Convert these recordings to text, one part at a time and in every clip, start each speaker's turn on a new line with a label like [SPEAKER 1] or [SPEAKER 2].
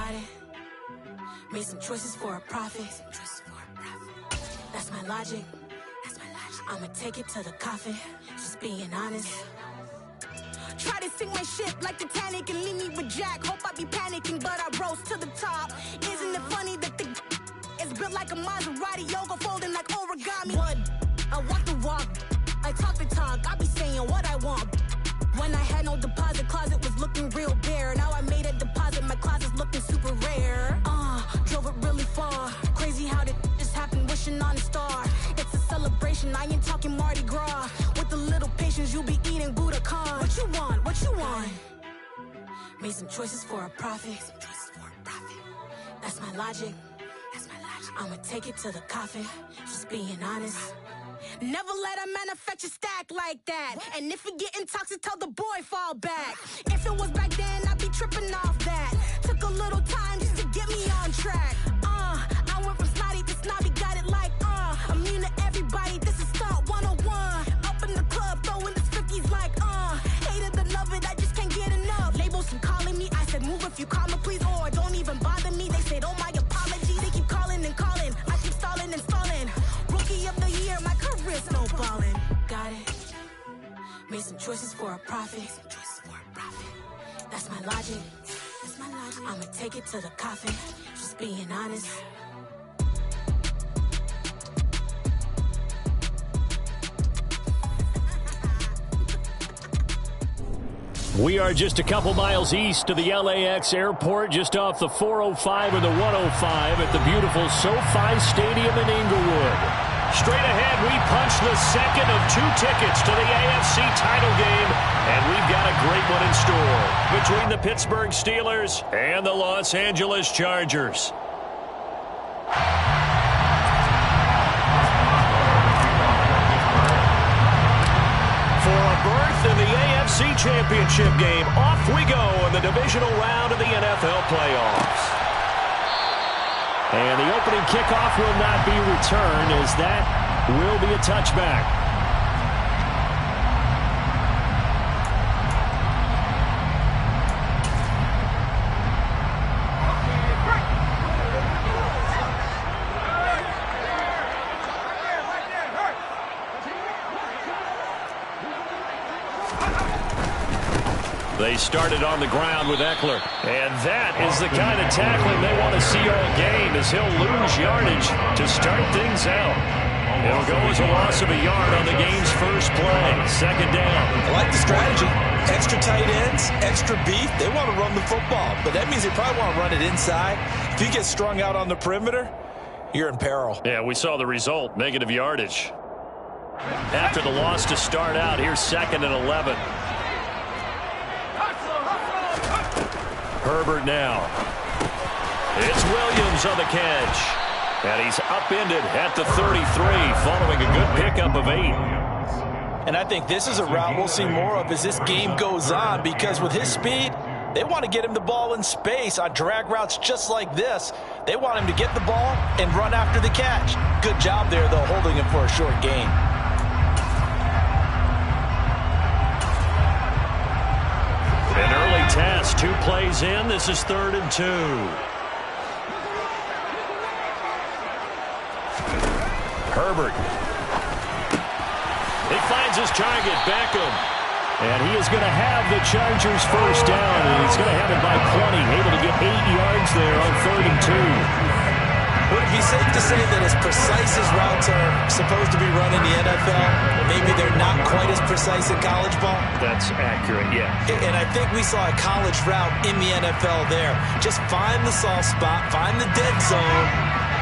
[SPEAKER 1] Got it. Made some choices for a profit. That's my logic. I'ma take it to the coffin. Just being honest. Try to sing my shit like Titanic and leave me with Jack. Hope I be panicking, but I rose to the top. Isn't it funny that the is built like a Maserati, yoga folding like origami? What? I walk the walk, I talk the talk. I be saying what I want. When I had no deposit, closet was looking real bare. Now I made a deposit, my closet's looking super rare. Drove it really far. Crazy how did this happen, wishing on a star. It's a celebration, I ain't talking Mardi Gras. With a little patience, you'll be eating Budokan. What you want? What you want? Made some choices for a profit. That's my logic. I'ma take it to the coffin. Just being honest. Never let a manufacture stack like that. And if it getting toxic, tell the boy fall back. If it was back then, I'd be tripping off that. Took a little time just to get me on track. I went from snotty to snobby, got it like immune to everybody, this is stunt 101. Up in the club, throwing the 50s like hate it or love it, I just can't get enough. Labels keep calling me, I said move if you call me please, or don't even bother me. They said oh my apologies, they keep calling and calling. I keep stalling and stalling. Rookie of the year, my career snowballing. Got it. Made some choices for a profit. That's my logic. I'ma take it to the coffin. Just being honest.
[SPEAKER 2] We are just a couple miles east of the LAX airport, just off the 405 and the 105 at the beautiful SoFi Stadium in Inglewood. Straight ahead, we punch the second of 2 tickets to the AFC title game, and we've got a great one in store between the Pittsburgh Steelers and the Los Angeles Chargers. For a berth in the AFC Championship game, off we go in the divisional round of the NFL playoffs. And the opening kickoff will not be returned, as that will be a touchback. They started on the ground with Eckler. And that is the kind of tackling they want to see all game, as he'll lose yardage to start things out. It'll go as a loss of a yard on the game's first play. Second down.
[SPEAKER 3] I like the strategy. Extra tight ends, extra beef. They want to run the football, but that means they probably want to run it inside. If you get strung out on the perimeter, you're in peril.
[SPEAKER 2] Yeah, we saw the result, negative yardage. After the loss to start out, here's 2nd and 11. Herbert now. It's Williams on the catch. And he's upended at the 33 following a good pickup of 8.
[SPEAKER 3] And I think this is a route we'll see more of as this game goes on, because with his speed, they want to get him the ball in space on drag routes just like this. They want him to get the ball and run after the catch. Good job there, though, holding him for a short gain.
[SPEAKER 2] An early test, 2 plays in. This is 3rd and 2. Herbert. He finds his target, Beckham. And he is going to have the Chargers first down, and he's going to have it by 20. Able to get 8 yards there on 3rd and 2.
[SPEAKER 3] Would it be safe to say that as precise as routes are supposed to be run in the NFL, maybe they're not quite as precise in college ball?
[SPEAKER 2] That's accurate, yeah.
[SPEAKER 3] And I think we saw a college route in the NFL there. Just find the soft spot, find the dead zone,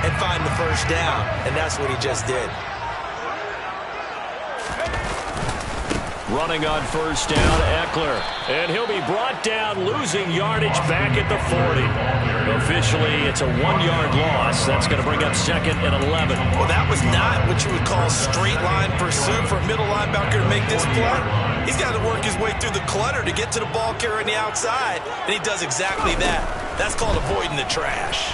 [SPEAKER 3] and find the first down. And that's what he just did.
[SPEAKER 2] Running on first down, Eckler. And he'll be brought down, losing yardage back at the 40. Officially, it's a 1-yard loss. That's going to bring up 2nd and 11.
[SPEAKER 3] Well, that was not what you would call straight line pursuit for a middle linebacker to make this play. He's got to work his way through the clutter to get to the ball carrier on the outside, and he does exactly that. That's called avoiding the trash.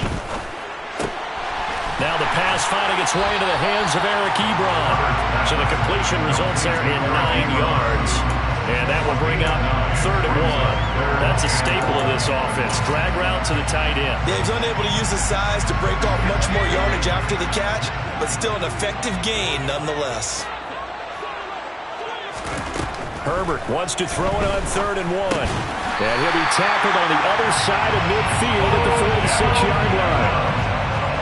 [SPEAKER 2] Now the pass finding its way into the hands of Eric Ebron. So the completion results there in 9 yards. And that will bring up 3rd and 1. That's a staple of this offense. Drag route to the tight end.
[SPEAKER 3] Yeah, he's unable to use his size to break off much more yardage after the catch, but still an effective gain nonetheless.
[SPEAKER 2] Herbert wants to throw it on 3rd and 1. And he'll be tackled on the other side of midfield at the 46-yard line.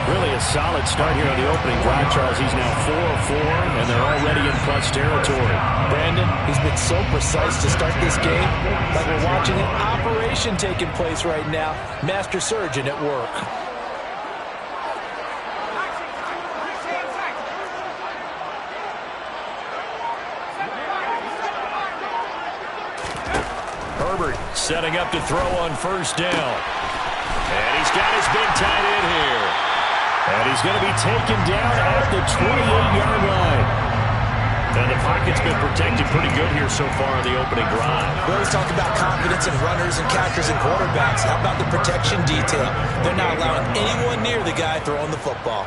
[SPEAKER 2] Really a solid start here on the opening drive, Charles. He's now 4 of 4, and they're already in plus territory.
[SPEAKER 3] Brandon, he's been so precise to start this game. Like we're watching an operation taking place right now. Master surgeon at work.
[SPEAKER 2] Herbert setting up to throw on 1st down. And he's got his big tight end here. And he's going to be taken down at the 28-yard line. And the pocket's been protected pretty good here so far on the opening drive.
[SPEAKER 3] We always talk about confidence in runners and catchers and quarterbacks. How about the protection detail? They're not allowing anyone near the guy throwing the football.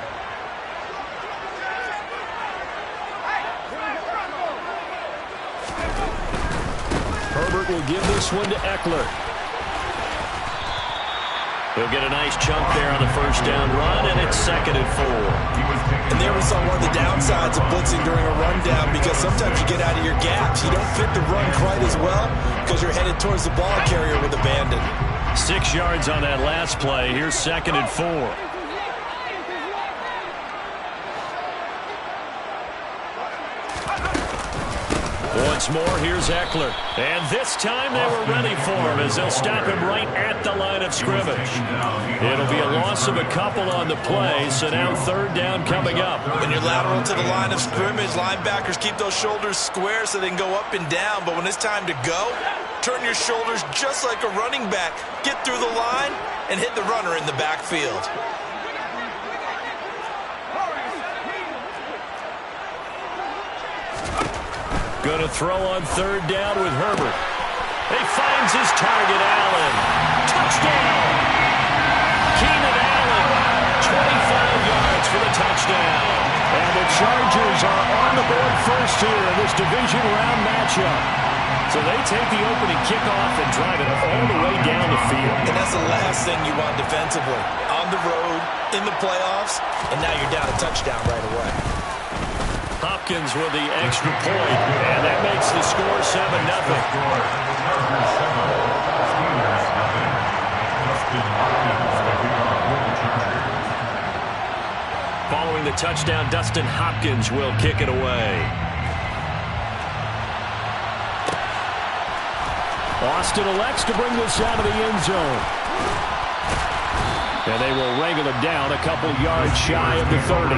[SPEAKER 2] Herbert will give this one to Eckler. He'll get a nice chunk there on the 1st down run, and it's 2nd and 4.
[SPEAKER 3] And there we saw one of the downsides of blitzing during a rundown, because sometimes you get out of your gaps. You don't fit the run quite as well because you're headed towards the ball carrier with abandon.
[SPEAKER 2] 6 yards on that last play. Here's 2nd and 4. Once more, here's Eckler. And this time they were ready for him as they'll stop him right at the line of scrimmage. It'll be a loss of a couple on the play, so now 3rd down coming up.
[SPEAKER 3] When you're lateral to the line of scrimmage, linebackers keep those shoulders square so they can go up and down. But when it's time to go, turn your shoulders just like a running back. Get through the line and hit the runner in the backfield.
[SPEAKER 2] Going to throw on 3rd down with Herbert. He finds his target, Allen. Touchdown! Keenan Allen, 25 yards for the touchdown. And the Chargers are on the board first here in this division round matchup. So they take the opening kickoff and drive it all the way down the field.
[SPEAKER 3] And that's the last thing you want defensively. On the road, in the playoffs, and now you're down a touchdown right away.
[SPEAKER 2] Hopkins with the extra point, and that makes the score 7-0. Following the touchdown, Dustin Hopkins will kick it away. Austin elects to bring this out of the end zone. And they will wrangle him down a couple yards shy of the 30.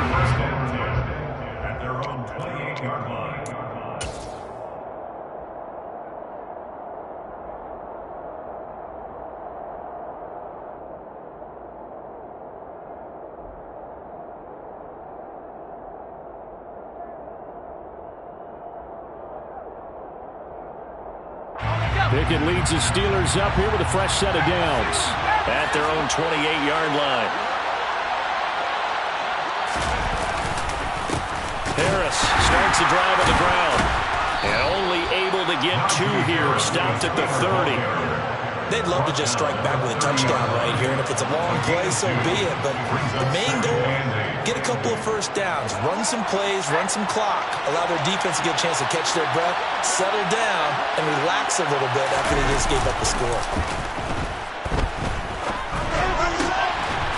[SPEAKER 2] Pickett leads the Steelers up here with a fresh set of downs at their own 28-yard line. Harris starts the drive on the ground. And only able to get 2 here, stopped at the 30.
[SPEAKER 3] They'd love to just strike back with a touchdown right here, and if it's a long play, so be it. But the main goal, get a couple of first downs, run some plays, run some clock, allow their defense to get a chance to catch their breath, settle down, and relax a little bit after they just gave up the score.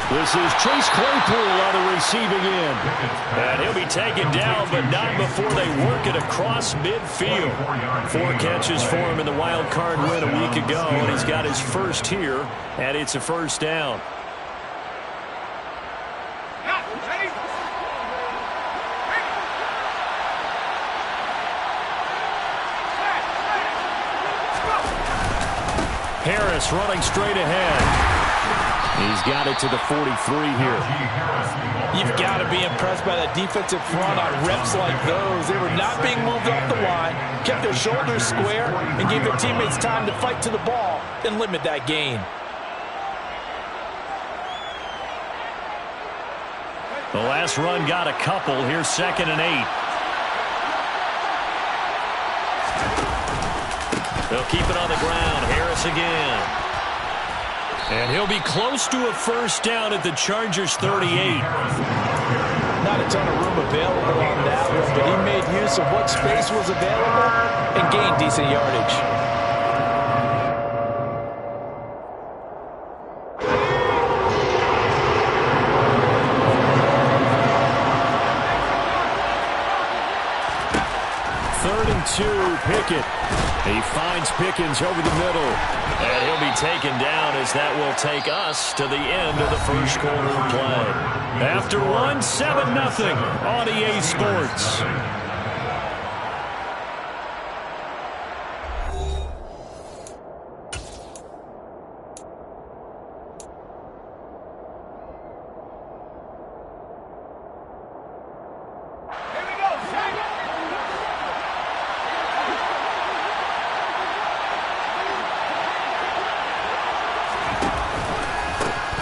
[SPEAKER 2] This is Chase Claypool on the receiving end. And he'll be taken down, but not before they work it across midfield. 4 catches for him in the wild card win a week ago, and he's got his first here, and it's a first down. Harris running straight ahead. He's got it to the 43 here.
[SPEAKER 3] You've got to be impressed by that defensive front on reps like those. They were not being moved off the line, kept their shoulders square, and gave their teammates time to fight to the ball and limit that gain.
[SPEAKER 2] The last run got a couple. Here's 2nd and 8. They'll keep it on the ground. Harris again. And he'll be close to a first down at the Chargers' 38.
[SPEAKER 3] Not a ton of room available on that one, but he made use of what space was available and gained decent yardage.
[SPEAKER 2] Third and 2, Pickett. He finds Pickens over the middle. And he'll be taken down as that will take us to the end of the first quarter of play. After one, 7-0 on EA Sports.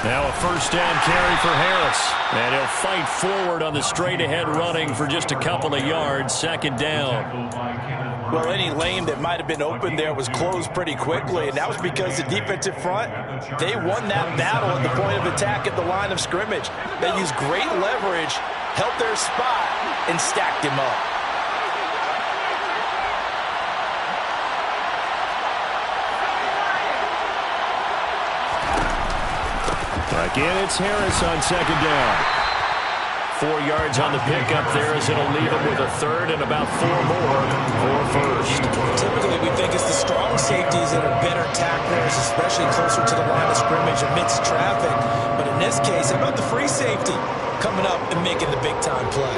[SPEAKER 2] Now a first down carry for Harris. And he'll fight forward on the straight-ahead running for just a couple of yards. Second down.
[SPEAKER 3] Well, any lane that might have been open there was closed pretty quickly, and that was because the defensive front, they won that battle at the point of attack at the line of scrimmage. They used great leverage, held their spot, and stacked him up.
[SPEAKER 2] Again, it's Harris on second down. 4 yards on the pickup there as it'll leave him with a third and about 4 more for first.
[SPEAKER 3] Typically, we think it's the strong safeties that are better tacklers, especially closer to the line of scrimmage amidst traffic. But in this case, how about the free safety coming up and making the big-time play?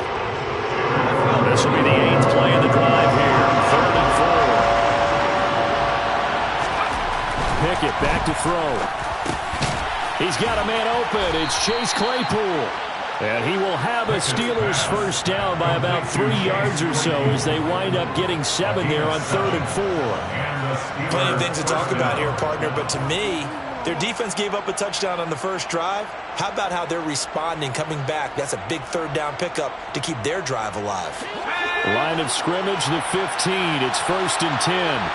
[SPEAKER 2] This will be the 8th play of the drive here. Third and 4. Pickett back to throw. He's got a man open. It's Chase Claypool. And he will have a Steelers first down by about 3 yards or so as they wind up getting 7 there on 3rd and 4.
[SPEAKER 3] Plenty of things to talk about here, partner, but to me, their defense gave up a touchdown on the first drive. How about how they're responding, coming back? That's a big third down pickup to keep their drive alive.
[SPEAKER 2] Line of scrimmage, the 15. It's 1st and 10.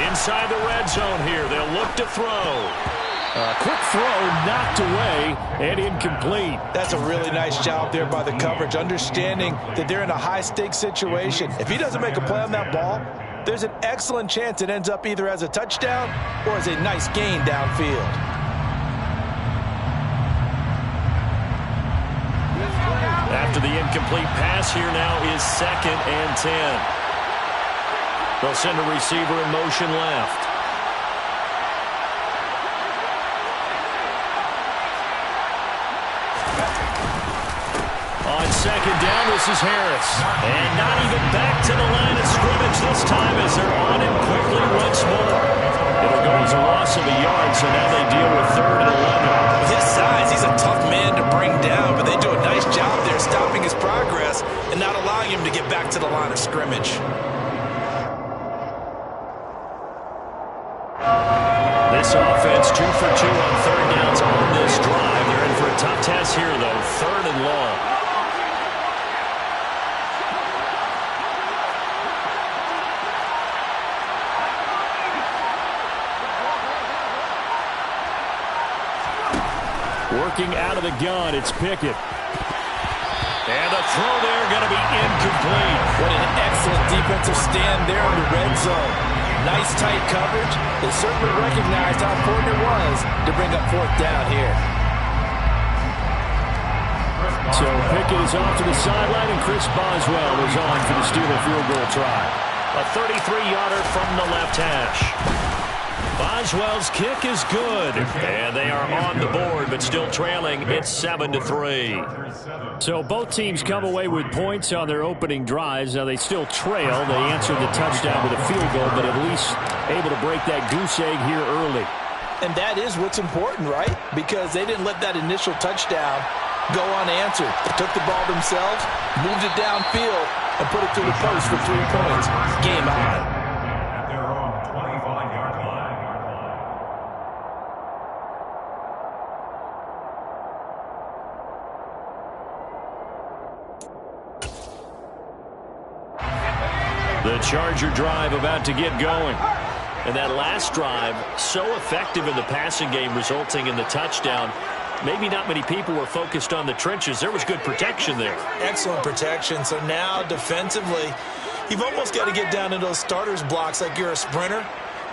[SPEAKER 2] Inside the red zone here. They'll look to throw. A quick throw knocked away and incomplete.
[SPEAKER 3] That's a really nice job there by the coverage, understanding that they're in a high-stakes situation. If he doesn't make a play on that ball, there's an excellent chance it ends up either as a touchdown or as a nice gain downfield.
[SPEAKER 2] After the incomplete pass here now is 2nd and 10. They'll send a receiver in motion left. On second down, this is Harris. And not even back to the line of scrimmage this time as they're on him quickly once more. It'll go as a loss of a yard, so now they deal with 3rd and 11.
[SPEAKER 3] With his size, he's a tough man to bring down, but they do a nice job there stopping his progress and not allowing him to get back to the line of scrimmage.
[SPEAKER 2] This offense 2 for 2 on 3rd downs on this drive. They're in for a tough test here, though. 3rd and long. Working out of the gun, it's Pickett. And the throw there going to be incomplete.
[SPEAKER 3] What an excellent defensive stand there in the red zone. Nice tight coverage. They certainly recognized how important it was to bring up 4th down here.
[SPEAKER 2] So Pickett is off to the sideline, and Chris Boswell is on for the Steeler field goal try. A 33-yarder from the left hash. Boswell's kick is good, and they are on the board, but still trailing. It's 7-3. So both teams come away with points on their opening drives. Now they still trail. They answered the touchdown with a field goal, but at least able to break that goose egg here early.
[SPEAKER 3] And that is what's important, right? Because they didn't let that initial touchdown go unanswered. They took the ball themselves, moved it downfield, and put it through the post for 3 points. Game on.
[SPEAKER 2] The Charger drive about to get going. And that last drive, so effective in the passing game, resulting in the touchdown. Maybe not many people were focused on the trenches. There was good protection there.
[SPEAKER 3] Excellent protection. So now defensively, you've almost got to get down in those starters blocks like you're a sprinter.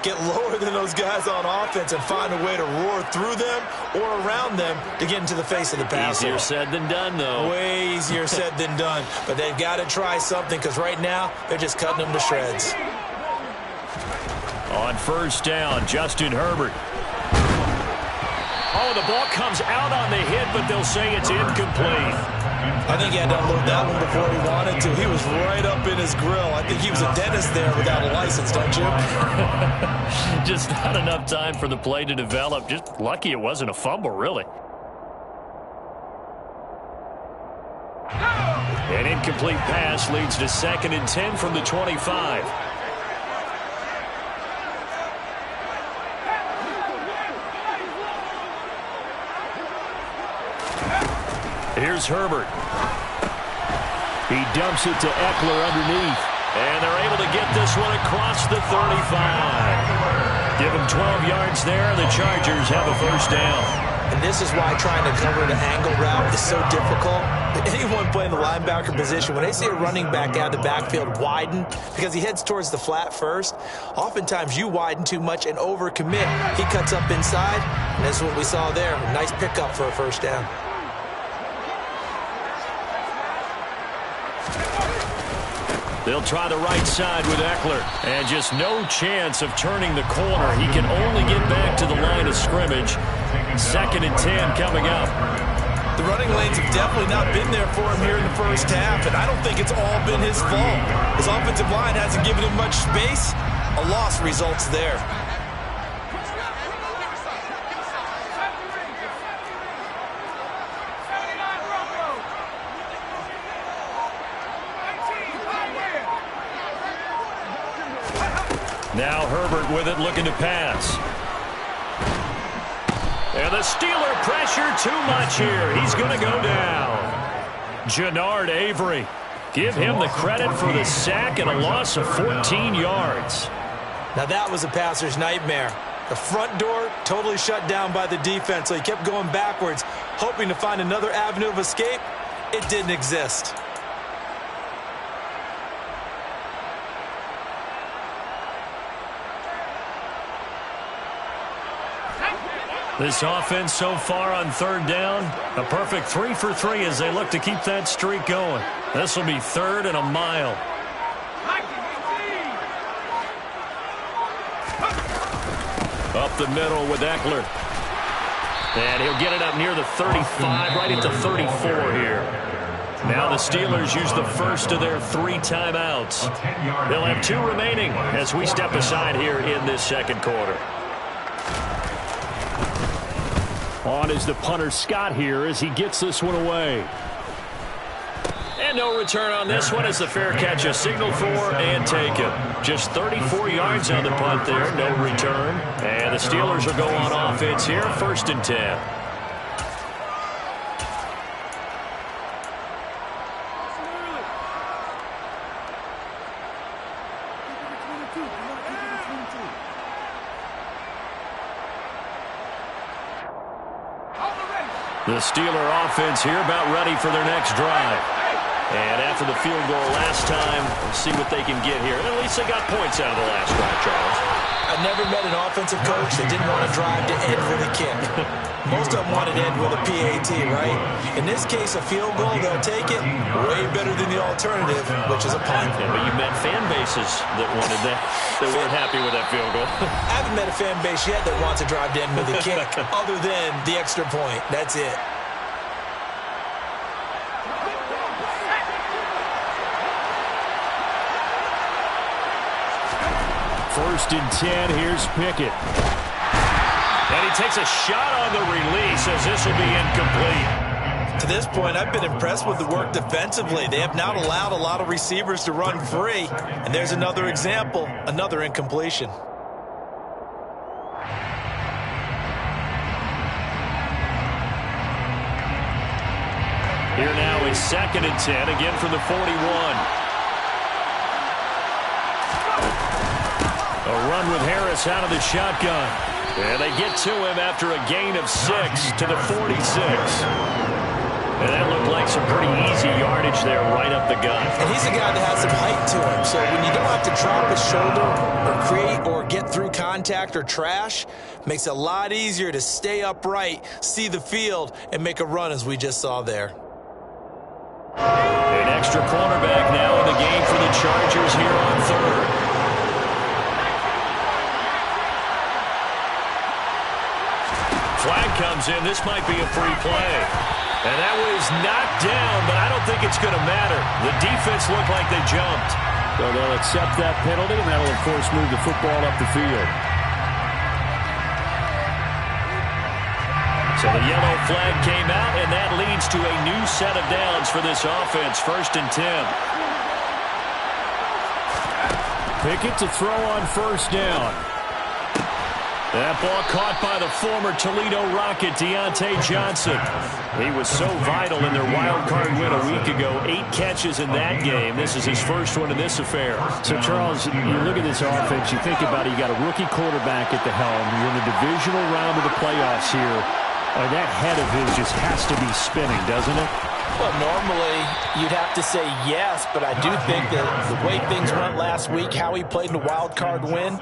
[SPEAKER 3] Get lower than those guys on offense and find a way to roar through them or around them to get into the face of the passer.
[SPEAKER 2] Easier said than done, though.
[SPEAKER 3] Way easier said than done. But they've got to try something because right now they're just cutting them to shreds.
[SPEAKER 2] On first down, Justin Herbert. Oh, the ball comes out on the hit, but they'll say it's incomplete.
[SPEAKER 3] I think he had to unload that one before he wanted to. He was right up in his grill. I think he was a dentist there without a license, don't you?
[SPEAKER 2] Just not enough time for the play to develop. Just lucky it wasn't a fumble, really. An incomplete pass leads to 2nd and 10 from the 25. Here's Herbert. He dumps it to Eckler underneath. And they're able to get this one across the 35. Give them 12 yards there. The Chargers have a first down.
[SPEAKER 3] And this is why trying to cover the angle route is so difficult. Anyone playing the linebacker position, when they see a running back out of the backfield widen because he heads towards the flat first, oftentimes you widen too much and overcommit. He cuts up inside, and that's what we saw there. A nice pickup for a first down.
[SPEAKER 2] They'll try the right side with Eckler. And just no chance of turning the corner. He can only get back to the line of scrimmage. 2nd and 10 coming up.
[SPEAKER 3] The running lanes have definitely not been there for him here in the first half, and I don't think it's all been his fault. His offensive line hasn't given him much space. A loss results there.
[SPEAKER 2] Now Herbert with it, looking to pass. And the Steeler pressure too much here. He's going to go down. Jannard Avery. Give him the credit for the sack and a loss of 14 yards.
[SPEAKER 3] Now that was a passer's nightmare. The front door totally shut down by the defense, so he kept going backwards, hoping to find another avenue of escape. It didn't exist.
[SPEAKER 2] This offense so far on 3rd down, a perfect 3 for 3 as they look to keep that streak going. This will be 3rd and a mile. Up the middle with Eckler. And he'll get it up near the 35, right at the 34 here. Now the Steelers use the first of their 3 timeouts. They'll have 2 remaining as we step aside here in this 2nd quarter. On is the punter Scott here as he gets this one away. And no return on this one as the fair catch is signaled for and taken. Just 34 yards on the punt there, no return. And the Steelers will go on offense here, 1st and 10. The Steeler offense here about ready for their next drive. And after the field goal last time, we'll see what they can get here. And at least they got points out of the last drive, Charles.
[SPEAKER 3] I've never met an offensive coach that didn't want to drive to end with a kick. Most of them wanted to end with a PAT, right? In this case, a field goal, they'll take it. Way better than the alternative, which is a punt.
[SPEAKER 2] Yeah, but you met fan bases that wanted that, that weren't happy with that field goal.
[SPEAKER 3] I haven't met a fan base yet that wants to drive to end with a kick other than the extra point. That's it.
[SPEAKER 2] First and 10, here's Pickett. And he takes a shot on the release as this will be incomplete.
[SPEAKER 3] To this point, I've been impressed with the work defensively. They have not allowed a lot of receivers to run free. And there's another example, another incompletion. Here
[SPEAKER 2] now is 2nd and 10, again from the 41. A run with Harris out of the shotgun. And they get to him after a gain of 6 to the 46. And that looked like some pretty easy yardage there right up the gut.
[SPEAKER 3] And he's a guy that has some height to him. So when you don't have to drop his shoulder or create or get through contact or trash, makes it a lot easier to stay upright, see the field, and make a run as we just saw there.
[SPEAKER 2] An extra cornerback now in the game for the Chargers here on third. Flag comes in. This might be a free play. And that was knocked down, but I don't think it's going to matter. The defense looked like they jumped.
[SPEAKER 4] So they'll accept that penalty, and that'll, of course, move the football up the field.
[SPEAKER 2] So the yellow flag came out, and that leads to a new set of downs for this offense. 1st and 10. Pickett to throw on 1st down. That ball caught by the former Toledo Rocket, Deontay Johnson. He was so vital in their wild card win a week ago. 8 catches in that game. This is his first one in this affair.
[SPEAKER 4] So, Charles, you look at this offense, you think about it, you got a rookie quarterback at the helm. You're in the divisional round of the playoffs here. That head of his just has to be spinning, doesn't it?
[SPEAKER 3] Well, normally you'd have to say yes, but I do think that the way things went last week, how he played in the wild card win,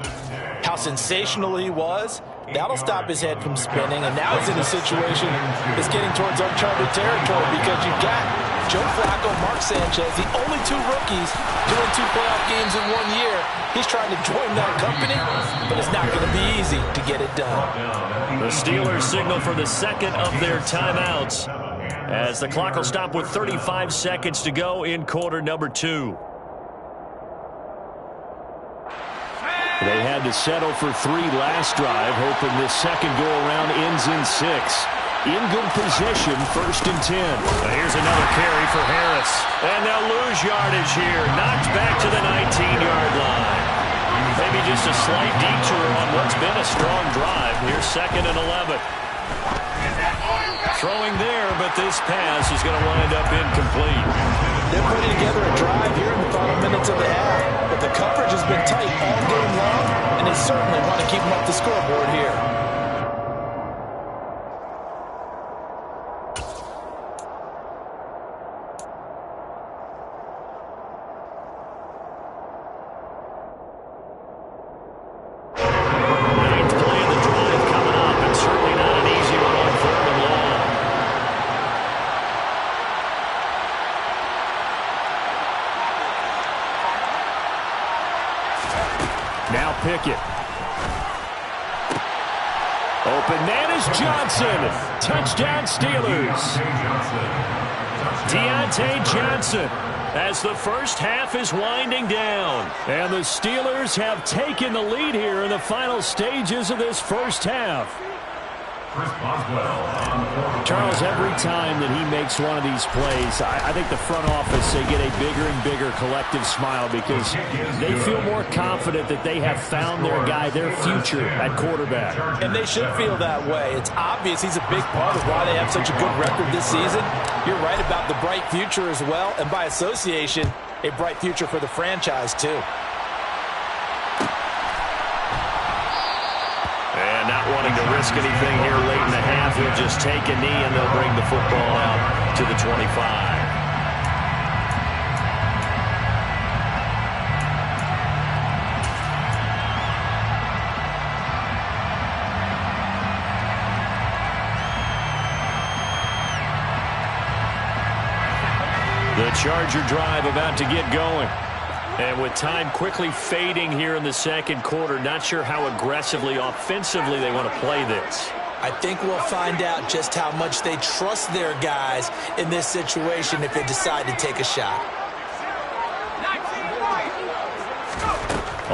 [SPEAKER 3] how sensational he was, that'll stop his head from spinning. And now he's in a situation that's getting towards uncharted territory because you've got Joe Flacco, Mark Sanchez, the only 2 rookies doing 2 playoff games in 1 year. He's trying to join that company, but it's not going to be easy to get it done.
[SPEAKER 2] The Steelers signal for the second of their timeouts as the clock will stop with 35 seconds to go in quarter number 2.
[SPEAKER 4] They had to settle for 3 last drive, hoping this second go-around ends in 6. In good position, 1st and 10.
[SPEAKER 2] Here's another carry for Harris. And they'll lose yardage here. Knocked back to the 19-yard line. Maybe just a slight detour on what's been a strong drive. Here's 2nd and 11. Throwing there, but this pass is going to wind up incomplete.
[SPEAKER 3] They're putting together a drive here in the final minutes of the half, but the coverage has been tight all game long, and they certainly want to keep them off the scoreboard here.
[SPEAKER 2] Pickett. Open man is Johnson. Touchdown Steelers. Deontay Johnson as the first half is winding down. And the Steelers have taken the lead here in the final stages of this first half.
[SPEAKER 4] Charles, every time that he makes one of these plays, I think the front office, they get a bigger and bigger collective smile because they feel more confident that they have found their guy, their future at quarterback.
[SPEAKER 3] And they should feel that way. It's obvious he's a big part of why they have such a good record this season. You're right about the bright future as well, and by association, a bright future for the franchise too.
[SPEAKER 2] And not wanting to risk anything here late in the half, he'll just take a knee and they'll bring the football out to the 25. The Charger drive about to get going. And with time quickly fading here in the second quarter, not sure how aggressively, offensively they want to play this.
[SPEAKER 3] I think we'll find out just how much they trust their guys in this situation if they decide to take a shot.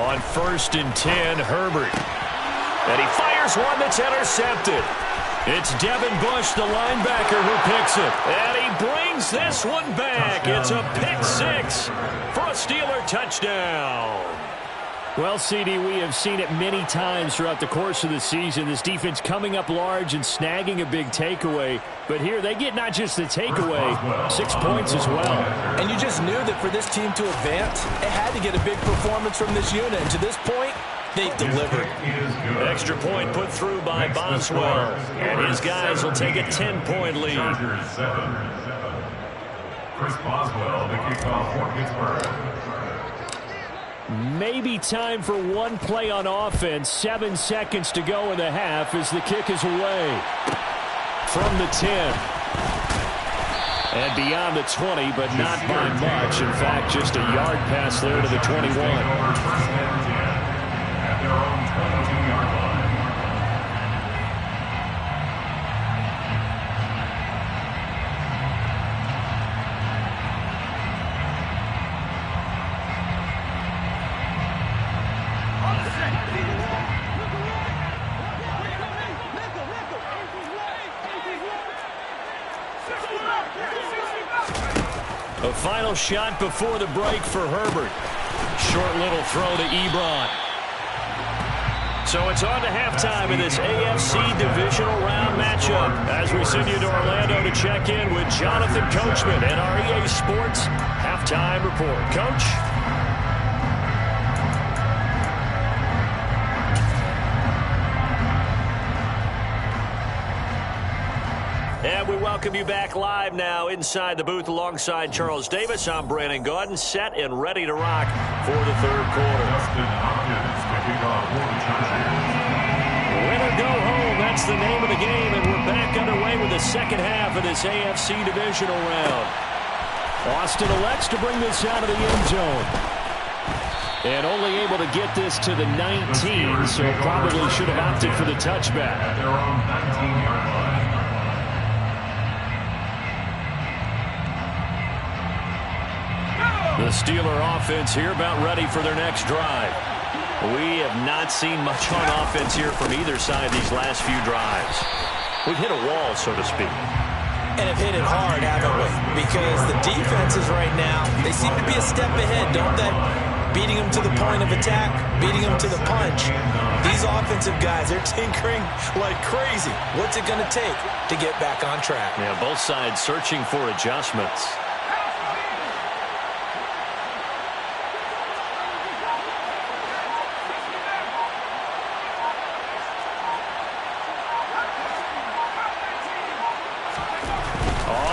[SPEAKER 2] On 1st and 10, Herbert. And he fires one that's intercepted. It's Devin Bush, the linebacker, who picks it. And he brings this one back. It's a pick 6 for a Steeler touchdown.
[SPEAKER 4] Well, CD, we have seen it many times throughout the course of the season. This defense coming up large and snagging a big takeaway. But here they get not just the takeaway, 6 points as well.
[SPEAKER 3] And you just knew that for this team to advance, it had to get a big performance from this unit. And to this point, They've delivered.
[SPEAKER 2] Extra point put through by Boswell. And his guys will take a 10-point lead.
[SPEAKER 5] Chargers 7. Chris Boswell, the kickoff for Pittsburgh.
[SPEAKER 2] Maybe time for one play on offense. 7 seconds to go in the half as the kick is away. From the 10. And beyond the 20, but not by much. In fact, just a yard pass there to the 21.
[SPEAKER 5] At their own 22-yard line.
[SPEAKER 2] A final shot before the break for Herbert. Short little throw to Ebron. So it's on to halftime in this AFC divisional round matchup as we send you to Orlando to check in with Jonathan Coachman and our EA Sports halftime report. Coach? And we welcome you back live now inside the booth alongside Charles Davis. I'm Brandon Gaudin, set and ready to rock for the third quarter. Win or go home, that's the name of the game, and we're back underway with the second half of this AFC divisional round. Austin elects to bring this out of the end zone. And only able to get this to the 19, so probably should have opted for the touchback.
[SPEAKER 5] At their own 19-yard line.
[SPEAKER 2] The Steeler offense here about ready for their next drive. We have not seen much on offense here from either side these last few drives. We've hit a wall, so to speak.
[SPEAKER 3] And have hit it hard, haven't we? Because the defenses right now, they seem to be a step ahead, don't they? Beating them to the point of attack, beating them to the punch. These offensive guys, they're tinkering like crazy. What's it going to take to get back on track?
[SPEAKER 2] Yeah, both sides searching for adjustments.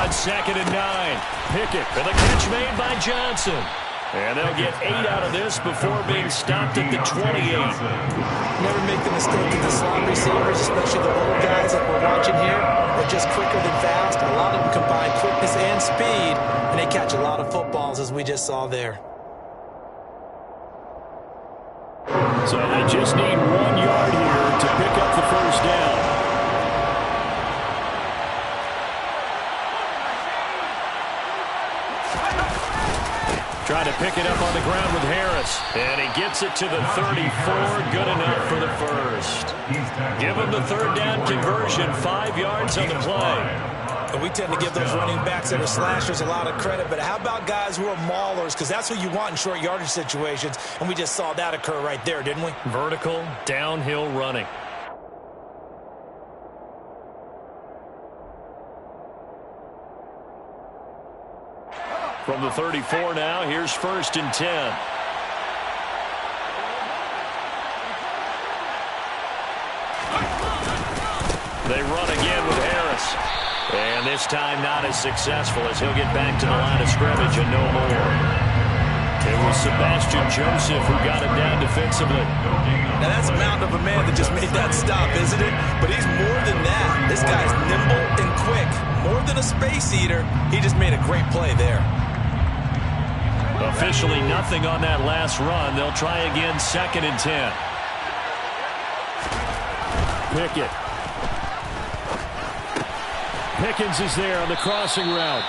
[SPEAKER 2] Second and 9. Pickett for the catch made by Johnson. And they'll get 8 out of this before being stopped at the 28.
[SPEAKER 3] Never make the mistake that the slot receivers, especially the little guys that we're watching here, are just quicker than fast. A lot of them combine quickness and speed, and they catch a lot of footballs, as we just saw there.
[SPEAKER 2] So they just need 1 yard here to pick up the first down. Trying to pick it up on the ground with Harris. And he gets it to the 34. Good enough for the first. Give him the third down conversion. 5 yards on the play.
[SPEAKER 3] And we tend to give those running backs that are slashers a lot of credit. But how about guys who are maulers? Because that's what you want in short yardage situations. And we just saw that occur right there, didn't we?
[SPEAKER 2] Vertical, downhill running. From the 34 now, here's 1st and 10. They run again with Harris. And this time not as successful as he'll get back to the line of scrimmage and no more. It was Sebastian Joseph who got him down defensively.
[SPEAKER 3] Now that's a mountain of a man that just made that stop, isn't it? But he's more than that. This guy's nimble and quick. More than a space eater, he just made a great play there.
[SPEAKER 2] Officially nothing on that last run. They'll try again 2nd and 10. Pickett. Pickens is there on the crossing route.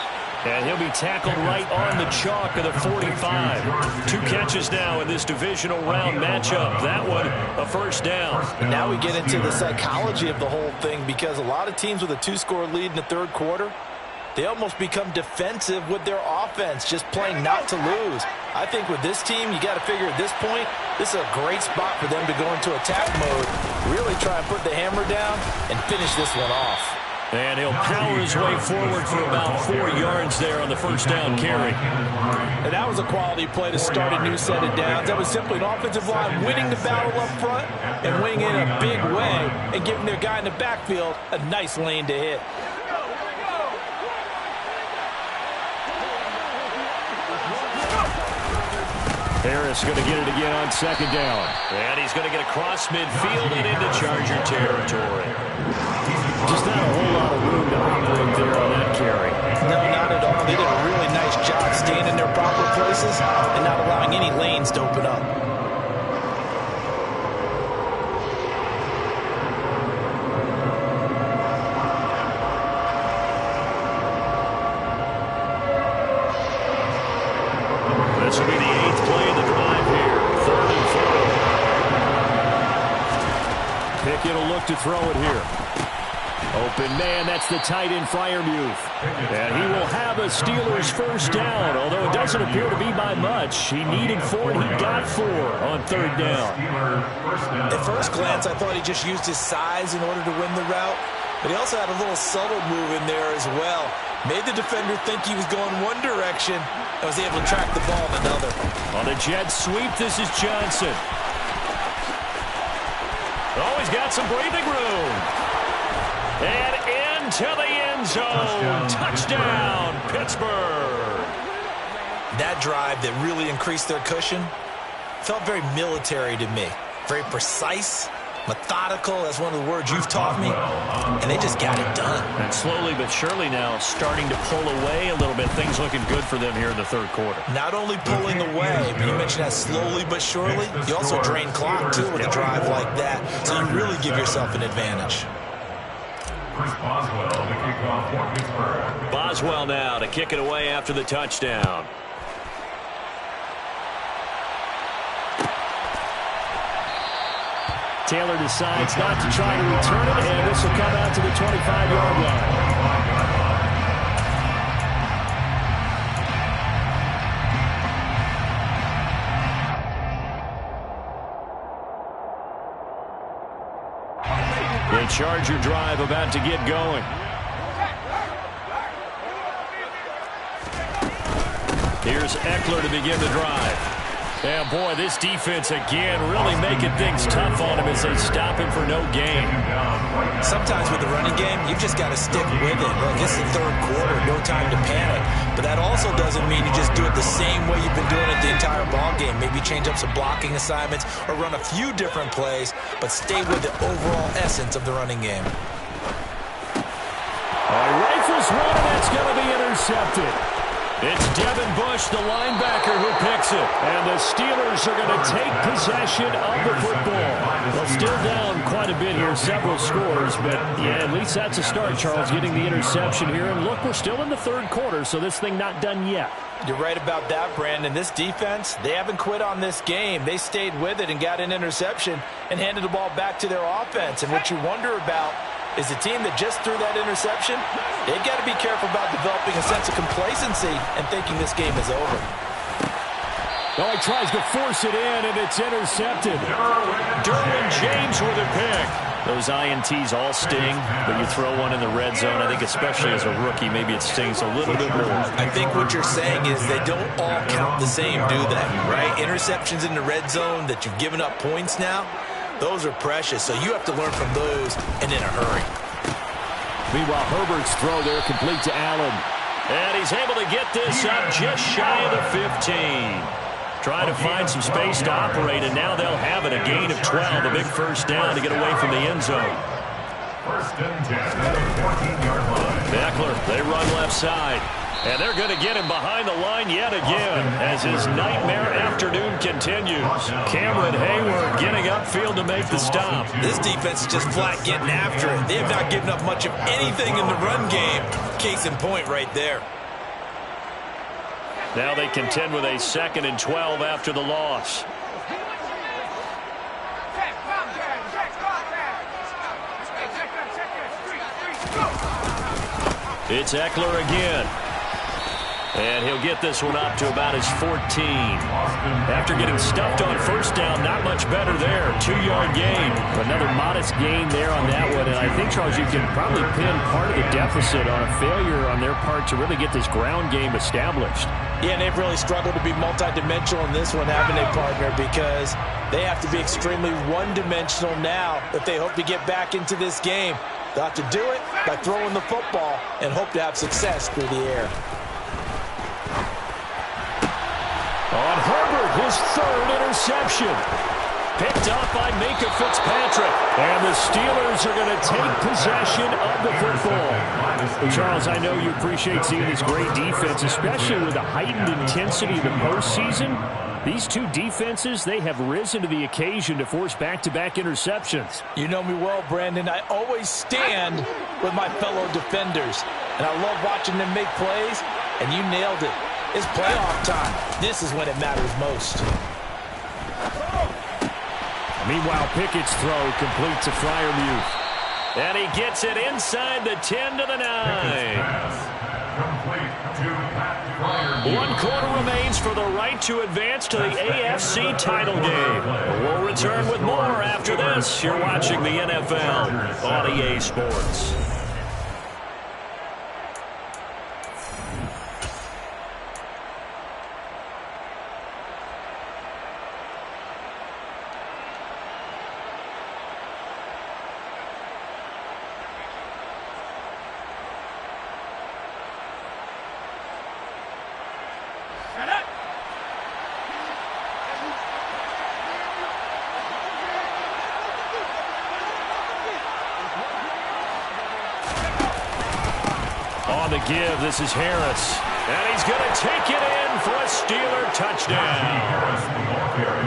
[SPEAKER 2] And he'll be tackled right on the chalk of the 45. 2 catches now in this divisional round matchup. That one, a first down.
[SPEAKER 3] And now we get into the psychology of the whole thing, because a lot of teams with a 2-score lead in the third quarter, they almost become defensive with their offense, just playing not to lose. I think with this team, you got to figure at this point, this is a great spot for them to go into attack mode, really try and put the hammer down and finish this one off.
[SPEAKER 2] And he'll power his way forward for about 4 yards there on the first down carry.
[SPEAKER 3] And that was a quality play to start a new set of downs. That was simply an offensive line winning the battle up front and winning it in a big way and giving their guy in the backfield a nice lane to hit.
[SPEAKER 2] Harris going to get it again on second down. And he's going to get across midfield and into Charger territory.
[SPEAKER 4] Just not a whole lot of room to operate there on that carry.
[SPEAKER 3] No, not at all. They did a really nice job staying in their proper places and not allowing any lanes to open up.
[SPEAKER 2] This will be the 8th play of the drive here. 3rd and 4. Pickett will look to throw it here. Open man, that's the tight end Freiermuth. And he will have a Steelers first down, although it doesn't appear to be by much. He needed 4 and he got 4 on 3rd down.
[SPEAKER 3] At first glance, I thought he just used his size in order to win the route, but he also had a little subtle move in there as well. Made the defender think he was going one direction and was able to track the ball in another.
[SPEAKER 2] On the jet sweep, this is Johnson. Oh, he's got some breathing room. And into the end zone. Touchdown, Pittsburgh.
[SPEAKER 3] That drive that really increased their cushion felt very military to me. Very precise, methodical. That's one of the words you've taught me. And they just got it done.
[SPEAKER 2] And slowly but surely now starting to pull away a little bit. Things looking good for them here in the 3rd quarter.
[SPEAKER 3] Not only pulling away, but you mentioned that slowly but surely. You also drain clock, too, with a drive like that. So you really give yourself an advantage.
[SPEAKER 5] Boswell to kick off for Pittsburgh.
[SPEAKER 2] Boswell now to kick it away after the touchdown.
[SPEAKER 4] Taylor decides not to try to return it, and this will come out to the 25-yard line.
[SPEAKER 2] The Charger drive about to get going. Here's Eckler to begin the drive. Yeah, boy, this defense again really making things tough on him as they stop him for no gain.
[SPEAKER 3] Sometimes with the running game, you've just got to stick with it. Look, it's the 3rd quarter, no time to panic. But that also doesn't mean you just do it the same way you've been doing it the entire ball game. Maybe change up some blocking assignments or run a few different plays, but stay with the overall essence of the running game.
[SPEAKER 2] Rifles one, and that's going to be intercepted. It's Devin Bush, the linebacker, who picks it. And the Steelers are going to take possession of the football. Well, still down quite a bit here, several scores. But, yeah, at least that's a start, Charles, getting the interception here. And, look, we're still in the 3rd quarter, so this thing not done yet.
[SPEAKER 3] You're right about that, Brandon. This defense, they haven't quit on this game. They stayed with it and got an interception and handed the ball back to their offense. And what you wonder about is the team that just threw that interception, they've got to be careful about developing a sense of complacency and thinking this game is over.
[SPEAKER 2] Oh, he tries to force it in, and it's intercepted. Derwin James with a pick. Those INTs all sting, but you throw one in the red zone, I think especially as a rookie, maybe it stings a little bit more.
[SPEAKER 3] I think what you're saying is they don't all count the same, do they? Right? Interceptions in the red zone that you've given up points now, those are precious, so you have to learn from those and in a hurry.
[SPEAKER 2] Meanwhile, Herbert's throw there complete to Allen. And he's able to get this up just shy of the 15. Trying to find some space to operate, and now they'll have it. A gain of 12, a big first down to get away from the end zone.
[SPEAKER 5] First and 10 at the 14-yard line.
[SPEAKER 2] Eckler, they run left side. And they're going to get him behind the line yet again as his nightmare afternoon continues. Cameron Hayward getting upfield to make the stop.
[SPEAKER 3] This defense is just flat getting after it. They have not given up much of anything in the run game. Case in point right there.
[SPEAKER 2] Now they contend with a 2nd and 12 after the loss. It's Eckler again. And he'll get this one up to about his 14. After getting stuffed on first down, not much better there. 2-yard gain. Another modest gain there on that one. And I think, Charles, you can probably pin part of the deficit on a failure on their part to really get this ground game established.
[SPEAKER 3] Yeah, and they've really struggled to be multidimensional in this one, haven't they, partner? Because they have to be extremely one-dimensional now if they hope to get back into this game. They'll have to do it by throwing the football and hope to have success through the air.
[SPEAKER 2] On Herbert, his third interception. Picked up by Minka Fitzpatrick. And the Steelers are going to take possession of the football. Charles, I know you appreciate seeing this great defense, especially with the heightened intensity of the postseason. These two defenses, they have risen to the occasion to force back-to-back interceptions.
[SPEAKER 3] You know me well, Brandon. I always stand with my fellow defenders. And I love watching them make plays, and you nailed it. It's playoff time. This is when it matters most.
[SPEAKER 2] Meanwhile, Pickett's throw complete to Freiermuth. And he gets it inside the 10 to the 9. One quarter remains for the right to advance to the AFC title game. We'll return with more after this. You're watching the NFL on EA Sports. On the give, this is Harris. And he's going to take it in for a Steeler touchdown.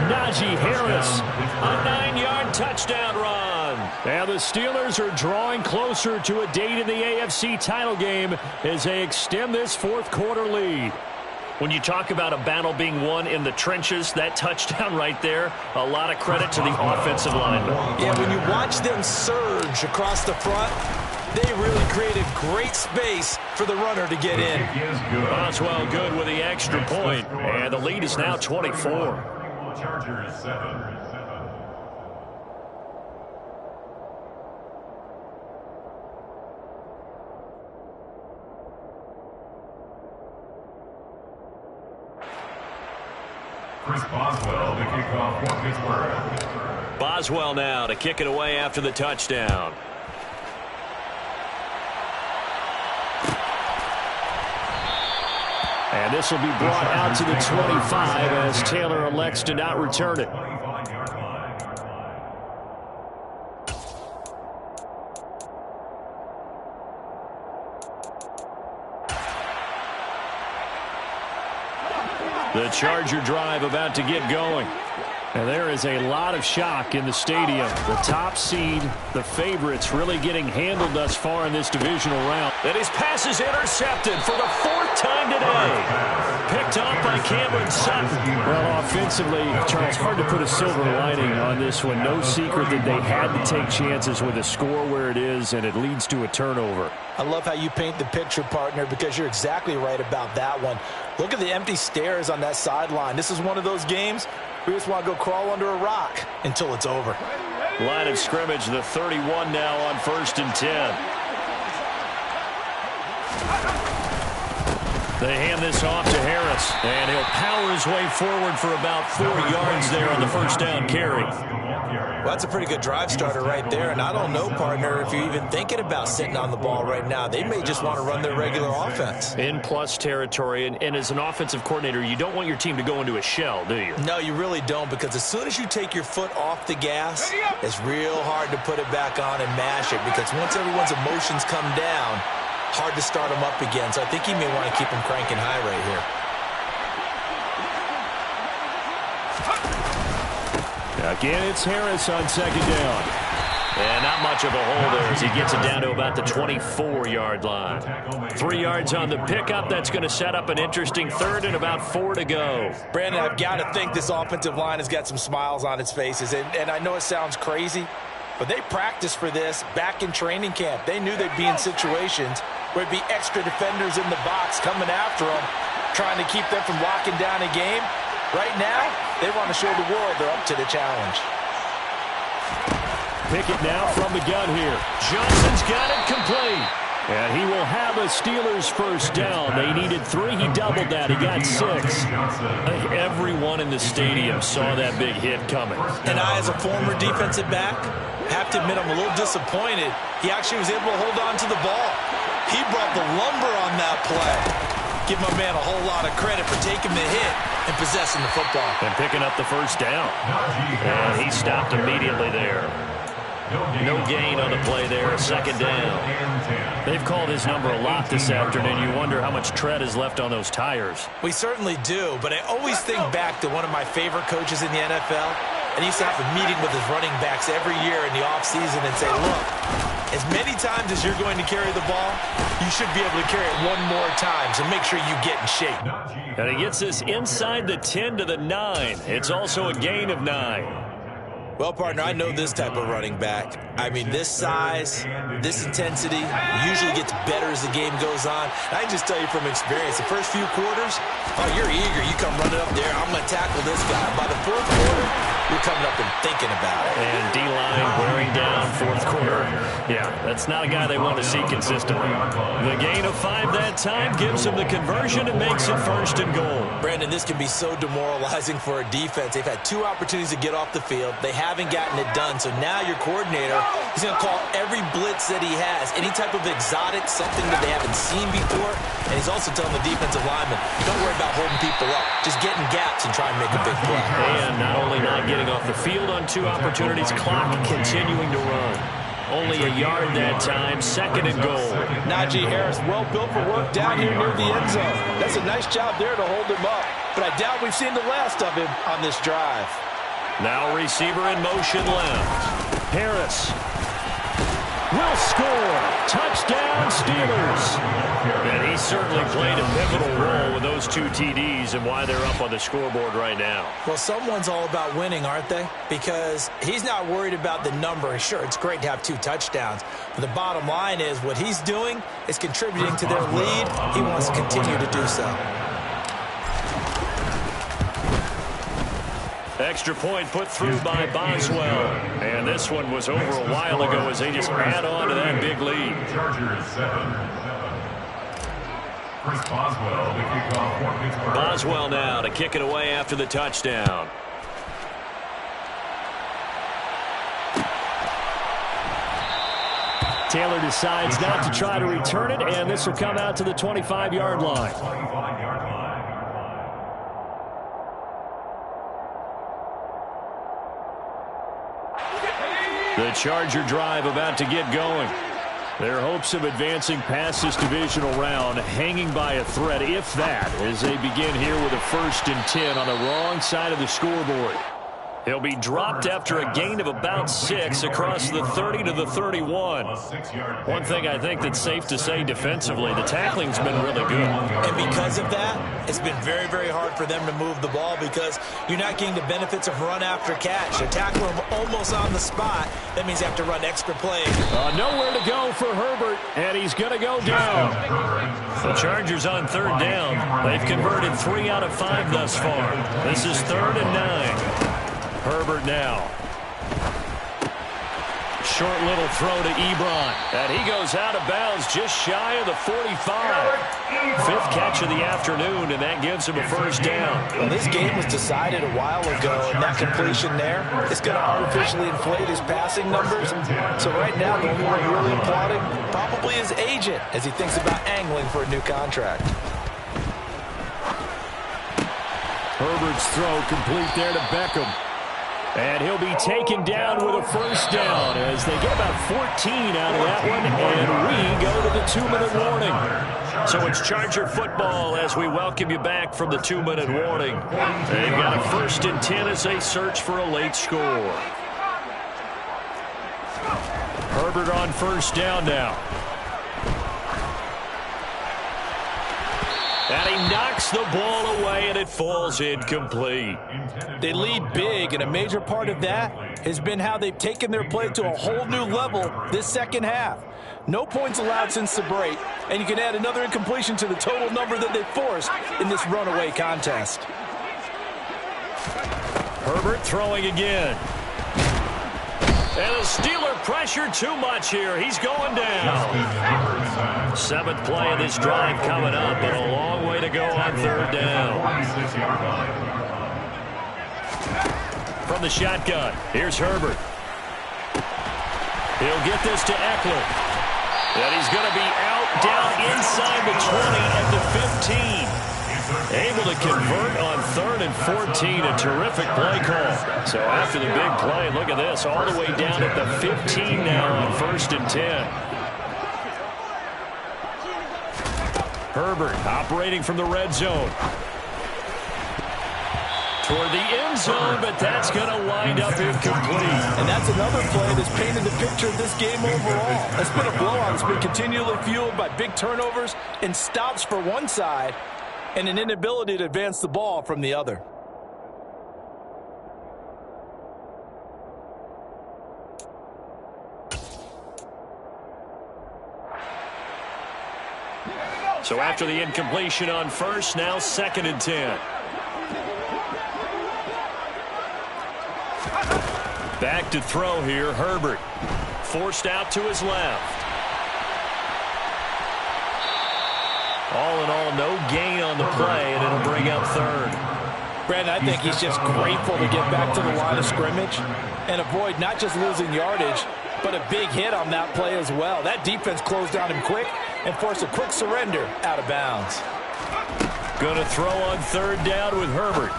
[SPEAKER 2] Najee Harris, a 9-yard touchdown run. And the Steelers are drawing closer to a date in the AFC title game as they extend this fourth quarter lead. When you talk about a battle being won in the trenches, that touchdown right there, a lot of credit to the offensive linemen.
[SPEAKER 3] Yeah, when you watch them surge across the front, they really created great space for the runner to get in.
[SPEAKER 2] Boswell good with the extra point, and the lead is now 24.
[SPEAKER 5] Chargers 7. Chris Boswell, the kickoff for Pittsburgh.
[SPEAKER 2] Boswell now to kick it away after the touchdown. And this will be brought out to the 25 as Taylor elects to not return it. The Charger drive about to get going. And there is a lot of shock in the stadium. The top seed, the favorites, really getting handled thus far in this divisional round. And his pass is intercepted for the fourth time today. Picked off by Cameron Sutton. Well, offensively, Charles, hard to put a silver lining on this one. No secret that they had to take chances with a score where it is, and it leads to a turnover.
[SPEAKER 3] I love how you paint the picture, partner, because you're exactly right about that one. Look at the empty stares on that sideline. This is one of those games we just want to go crawl under a rock until it's over.
[SPEAKER 2] Line of scrimmage, the 31 now on 1st and 10. They hand this off to Harris, and he'll power his way forward for about 4 yards there on the first down carry.
[SPEAKER 3] Well, that's a pretty good drive starter right there, and I don't know, partner, if you're even thinking about sitting on the ball right now. They may just want to run their regular offense.
[SPEAKER 2] In plus territory, and as an offensive coordinator, you don't want your team to go into a shell, do you?
[SPEAKER 3] No, you really don't, because as soon as you take your foot off the gas, it's real hard to put it back on and mash it, because once everyone's emotions come down, hard to start them up again. So I think he may want to keep them cranking high right here.
[SPEAKER 2] Again, it's Harris on second down. And not much of a hole there as he gets it down to about the 24-yard line. 3 yards on the pickup. That's going to set up an interesting third and about 4 to go.
[SPEAKER 3] Brandon, I've got to think this offensive line has got some smiles on its faces. And I know it sounds crazy, but they practiced for this back in training camp. They knew they'd be in situations where it'd be extra defenders in the box coming after them. trying to keep them from locking down a game. Right now, they want to show the world they're up to the challenge.
[SPEAKER 2] Pickett now from the gun here. Johnson's got it complete. And he will have a Steelers first down. They needed 3. He doubled that. He got 6. I think everyone in the stadium saw that big hit coming.
[SPEAKER 3] And I, as a former defensive back, have to admit I'm a little disappointed. He actually was able to hold on to the ball. He brought the lumber on that play. Give my man a whole lot of credit for taking the hit and possessing the football.
[SPEAKER 2] And picking up the first down. And he stopped immediately there. No gain on the play there, a second down. They've called his number a lot this afternoon. You wonder how much tread is left on those tires.
[SPEAKER 3] We certainly do, but I always think back to one of my favorite coaches in the NFL, and he used to have a meeting with his running backs every year in the offseason and say, look, as many times as you're going to carry the ball, you should be able to carry it one more time, so make sure you get in shape.
[SPEAKER 2] And he gets this inside the 10 to the 9. It's also a gain of 9.
[SPEAKER 3] Well, partner, I know this type of running back. I mean, this size, this intensity usually gets better as the game goes on. And I can just tell you from experience, the first few quarters, oh, you're eager. You come running up there, I'm going to tackle this guy. By the fourth quarter, you're coming up and thinking about it.
[SPEAKER 2] And D-line wearing down fourth quarter. Yeah, that's not a guy they want to see consistently. The gain of 5 that time gives him the conversion and makes it first and goal.
[SPEAKER 3] Brandon, this can be so demoralizing for a defense. They've had 2 opportunities to get off the field. They haven't gotten it done. So now your coordinator, he's going to call every blitz that he has, any type of exotic, something that they haven't seen before. And he's also telling the defensive lineman, don't worry about holding people up. Just get in gaps and try and make a big play.
[SPEAKER 2] And not only not getting off the field on 2 opportunities, clock continuing to run. Only a yard that time, second and goal.
[SPEAKER 3] Najee Harris, well built for work down here near the end zone. That's a nice job there to hold him up. But I doubt we've seen the last of him on this drive.
[SPEAKER 2] Now receiver in motion left. Harris will score. Touchdown, Steelers. And he certainly played a pivotal role with those 2 TDs and why they're up on the scoreboard right now.
[SPEAKER 3] Well, someone's all about winning, aren't they? Because he's not worried about the number. Sure, it's great to have 2 touchdowns. But the bottom line is what he's doing is contributing to their lead. He wants to continue to do so.
[SPEAKER 2] Extra point put through by Boswell. And this one was over a while ago as they just add on to that big lead.
[SPEAKER 5] Chargers 7. Chris Boswell, the kickoff for Pittsburgh.
[SPEAKER 2] Boswell now to kick it away after the touchdown. Taylor decides not to try to return it, and this will come out to the 25-yard line. The Charger drive about to get going. Their hopes of advancing past this divisional round hanging by a thread, if that, as they begin here with a 1st and 10 on the wrong side of the scoreboard. He'll be dropped after a gain of about 6 across the 30 to the 31. One thing I think that's safe to say defensively, the tackling's been really good.
[SPEAKER 3] And because of that, it's been very, very hard for them to move the ball because you're not getting the benefits of run after catch. They're tackling him almost on the spot. That means you have to run extra plays.
[SPEAKER 2] Nowhere to go for Herbert, and he's going to go down. The Chargers on 3rd down. They've converted 3 out of 5 thus far. This is 3rd and 9. Herbert now. Short little throw to Ebron. And he goes out of bounds just shy of the 45. 5th catch of the afternoon, and that gives him a first down.
[SPEAKER 3] Well, this game was decided a while ago, and that completion there is going to artificially inflate his passing numbers. So right now, the only one really applauding probably his agent as he thinks about angling for a new contract.
[SPEAKER 2] Herbert's throw complete there to Beckham. And he'll be taken down with a first down as they get about 14 out of that one, and we go to the 2-minute warning. So it's Charger football as we welcome you back from the 2-minute warning. They've got a 1st and 10 as they search for a late score. Herbert on 1st down now. And he knocks the ball away, and it falls incomplete.
[SPEAKER 3] They lead big, and a major part of that has been how they've taken their play to a whole new level this second half. No points allowed since the break, and you can add another incompletion to the total number that they forced in this runaway contest.
[SPEAKER 2] Herbert throwing again. And the Steeler pressure too much here. He's going down. Seventh play of this drive coming up, but a long way to go on third down. From the shotgun, here's Herbert. He'll get this to Eckler. And he's going to be out down inside the 20 at the 15. Able to convert on 3rd and 14. A terrific play call. So after the big play, look at this. All the way down at the 15 now on 1st and 10. Herbert operating from the red zone. Toward the end zone, but that's going to wind up incomplete.
[SPEAKER 3] And that's another play that's painted the picture of this game overall. It's been a blowout. It's been continually fueled by big turnovers and stops for one side and an inability to advance the ball from the other.
[SPEAKER 2] So after the incompletion on 1st, now 2nd and 10. Back to throw here, Herbert. Forced out to his left. All in all, no gain on the play, and it'll bring up 3rd.
[SPEAKER 3] Brandon, I think he's just grateful to get back to the line of scrimmage and avoid not just losing yardage, but a big hit on that play as well. That defense closed down him quick and forced a quick surrender out of bounds.
[SPEAKER 2] Going to throw on 3rd down with Herbert.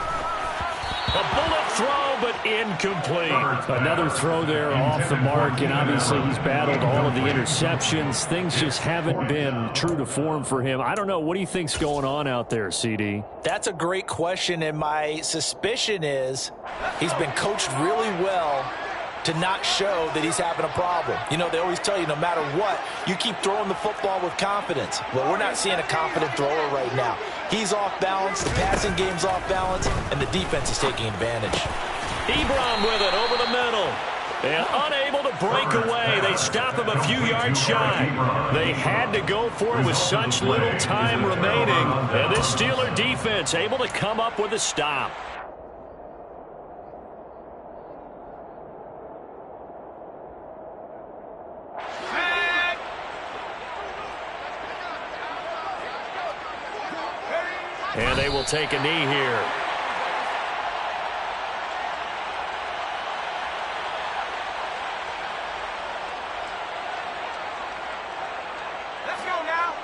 [SPEAKER 2] A bullet throw, but incomplete.
[SPEAKER 4] Another throw there off the mark, and obviously he's battled all of the interceptions. Things just haven't been true to form for him. I don't know. What do you think's going on out there, CD?
[SPEAKER 3] That's a great question, and my suspicion is he's been coached really well to not show that he's having a problem. You know, they always tell you no matter what, you keep throwing the football with confidence. Well, we're not seeing a confident thrower right now. He's off balance, the passing game's off balance, and the defense is taking advantage.
[SPEAKER 2] Ebron with it over the middle. And unable to break away. They stop him a few yards shy. They had to go for it with such little time remaining. And this Steeler defense able to come up with a stop. And they will take a knee here.
[SPEAKER 1] Let's go now.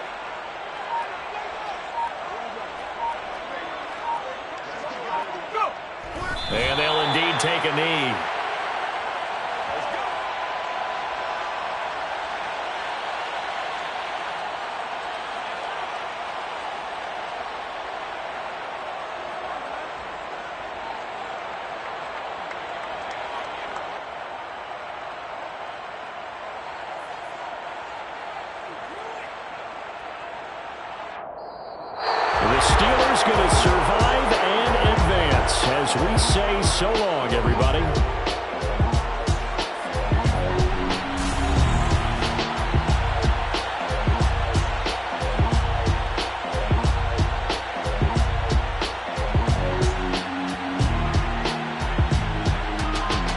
[SPEAKER 1] Go.
[SPEAKER 2] And they'll indeed take a knee. Steelers going to survive and advance as we say so long, everybody.